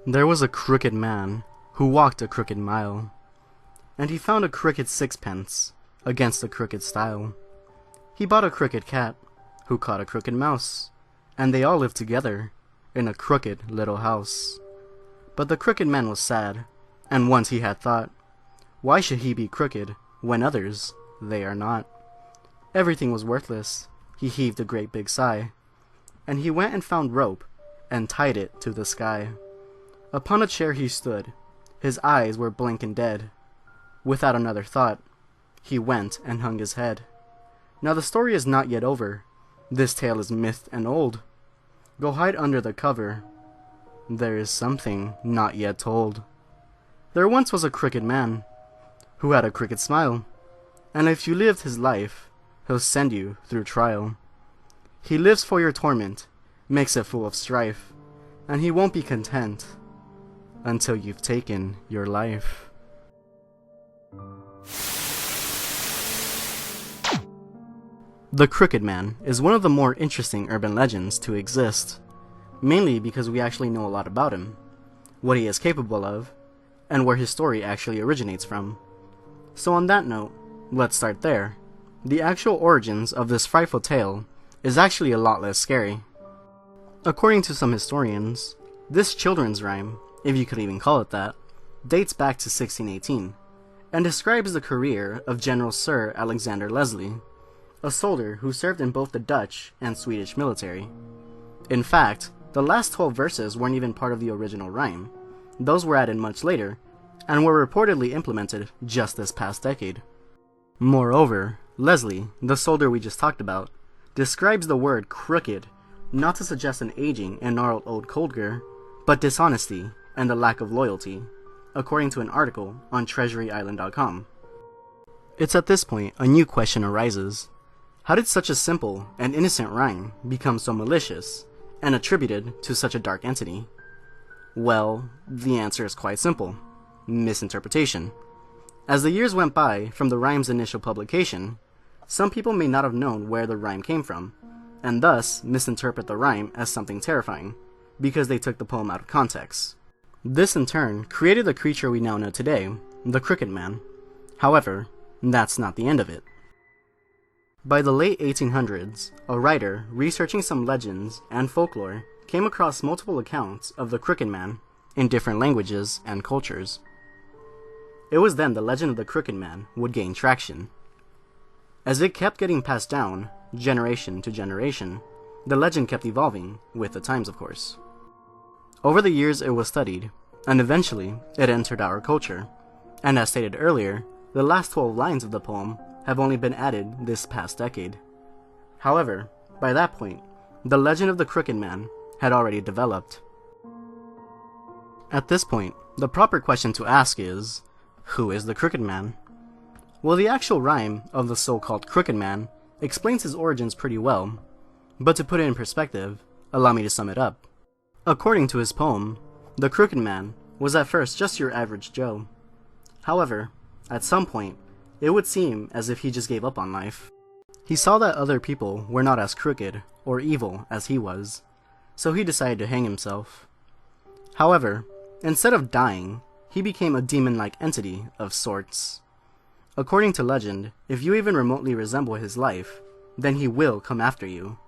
There was a crooked man who walked a crooked mile, and he found a crooked sixpence against a crooked stile. He bought a crooked cat who caught a crooked mouse, and they all lived together in a crooked little house. But the crooked man was sad, and once he had thought, why should he be crooked when others, they are not? Everything was worthless. He heaved a great big sigh, and he went and found rope and tied it to the sky. Upon a chair he stood, his eyes were blank and dead. Without another thought, he went and hung his head. Now the story is not yet over. This tale is myth and old. Go hide under the cover. There is something not yet told. There once was a crooked man who had a crooked smile, and if you lived his life, he'll send you through trial. He lives for your torment, makes it full of strife, and he won't be content until you've taken your life. The Crooked Man is one of the more interesting urban legends to exist, mainly because we actually know a lot about him, what he is capable of, and where his story actually originates from. So on that note, let's start there. The actual origins of this frightful tale is actually a lot less scary. According to some historians, this children's rhyme, if you could even call it that, dates back to 1618, and describes the career of General Sir Alexander Leslie, a soldier who served in both the Dutch and Swedish military. In fact, the last 12 verses weren't even part of the original rhyme. Those were added much later, and were reportedly implemented just this past decade. Moreover, Leslie, the soldier we just talked about, describes the word crooked not to suggest an aging and gnarled old Coldger, but dishonesty and a lack of loyalty, according to an article on TreasuryIsland.com. It's at this point a new question arises. How did such a simple and innocent rhyme become so malicious and attributed to such a dark entity? Well, the answer is quite simple: misinterpretation. As the years went by from the rhyme's initial publication, some people may not have known where the rhyme came from, and thus misinterpret the rhyme as something terrifying, because they took the poem out of context. This in turn created the creature we now know today, the Crooked Man. However, that's not the end of it. By the late 1800s, a writer researching some legends and folklore came across multiple accounts of the Crooked Man in different languages and cultures. It was then the legend of the Crooked Man would gain traction. As it kept getting passed down, generation to generation, the legend kept evolving, with the times of course. Over the years it was studied, and eventually it entered our culture, and as stated earlier, the last 12 lines of the poem have only been added this past decade. However, by that point, the legend of the Crooked Man had already developed. At this point, the proper question to ask is, who is the Crooked Man? Well, the actual rhyme of the so-called Crooked Man explains his origins pretty well, but to put it in perspective, allow me to sum it up. According to his poem, the Crooked Man was at first just your average Joe. However, at some point, it would seem as if he just gave up on life. He saw that other people were not as crooked or evil as he was, so he decided to hang himself. However, instead of dying, he became a demon-like entity of sorts. According to legend, if you even remotely resemble his life, then he will come after you.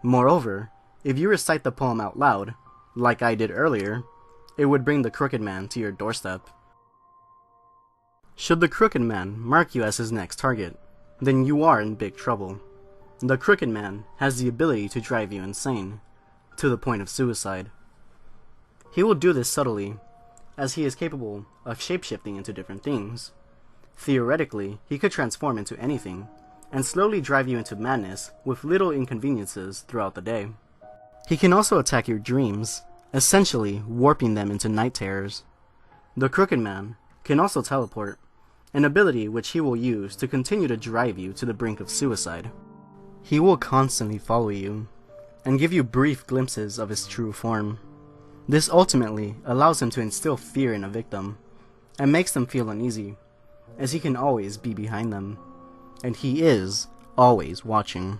Moreover, if you recite the poem out loud, like I did earlier, it would bring the Crooked Man to your doorstep. Should the Crooked Man mark you as his next target, then you are in big trouble. The Crooked Man has the ability to drive you insane, to the point of suicide. He will do this subtly, as he is capable of shapeshifting into different things. Theoretically, he could transform into anything, and slowly drive you into madness with little inconveniences throughout the day. He can also attack your dreams, essentially warping them into night terrors. The Crooked Man can also teleport, an ability which he will use to continue to drive you to the brink of suicide. He will constantly follow you, and give you brief glimpses of his true form. This ultimately allows him to instill fear in a victim, and makes them feel uneasy, as he can always be behind them, and he is always watching.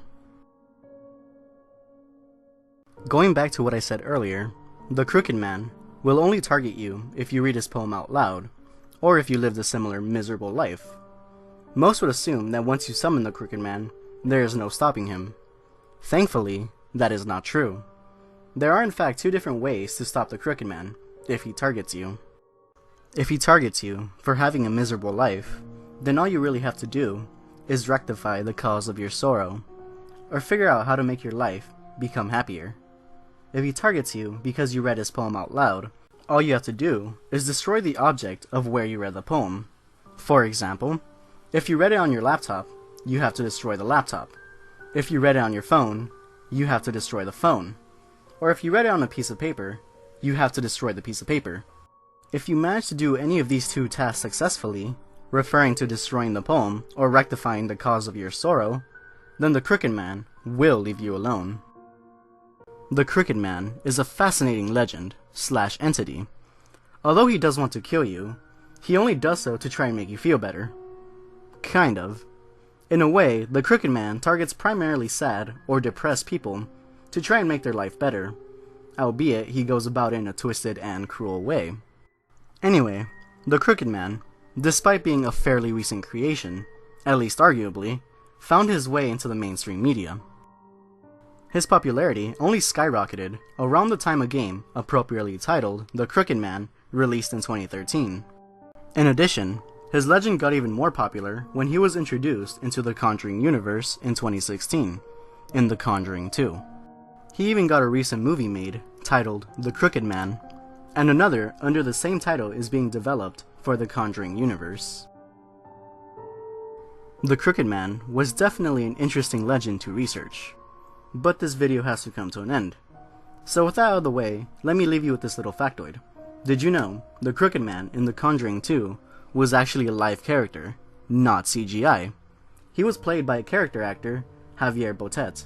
Going back to what I said earlier, the Crooked Man will only target you if you read his poem out loud, or if you lived a similar miserable life. Most would assume that once you summon the Crooked Man, there is no stopping him. Thankfully, that is not true. There are in fact two different ways to stop the Crooked Man, if he targets you. If he targets you for having a miserable life, then all you really have to do is rectify the cause of your sorrow, or figure out how to make your life become happier. If he targets you because you read his poem out loud, all you have to do is destroy the object of where you read the poem. For example, if you read it on your laptop, you have to destroy the laptop. If you read it on your phone, you have to destroy the phone. Or if you read it on a piece of paper, you have to destroy the piece of paper. If you manage to do any of these two tasks successfully, referring to destroying the poem or rectifying the cause of your sorrow, then the Crooked Man will leave you alone. The Crooked Man is a fascinating legend/entity. Although he does want to kill you, he only does so to try and make you feel better. Kind of. In a way, the Crooked Man targets primarily sad or depressed people to try and make their life better, albeit he goes about it in a twisted and cruel way. Anyway, the Crooked Man, despite being a fairly recent creation, at least arguably, found his way into the mainstream media. His popularity only skyrocketed around the time a game appropriately titled The Crooked Man released in 2013. In addition, his legend got even more popular when he was introduced into the Conjuring universe in 2016, in The Conjuring 2. He even got a recent movie made titled The Crooked Man, and another under the same title is being developed for the Conjuring universe. The Crooked Man was definitely an interesting legend to research, but this video has to come to an end. So with that out of the way, let me leave you with this little factoid. Did you know the Crooked Man in The Conjuring 2 was actually a live character, not CGI? He was played by a character actor, Javier Botet.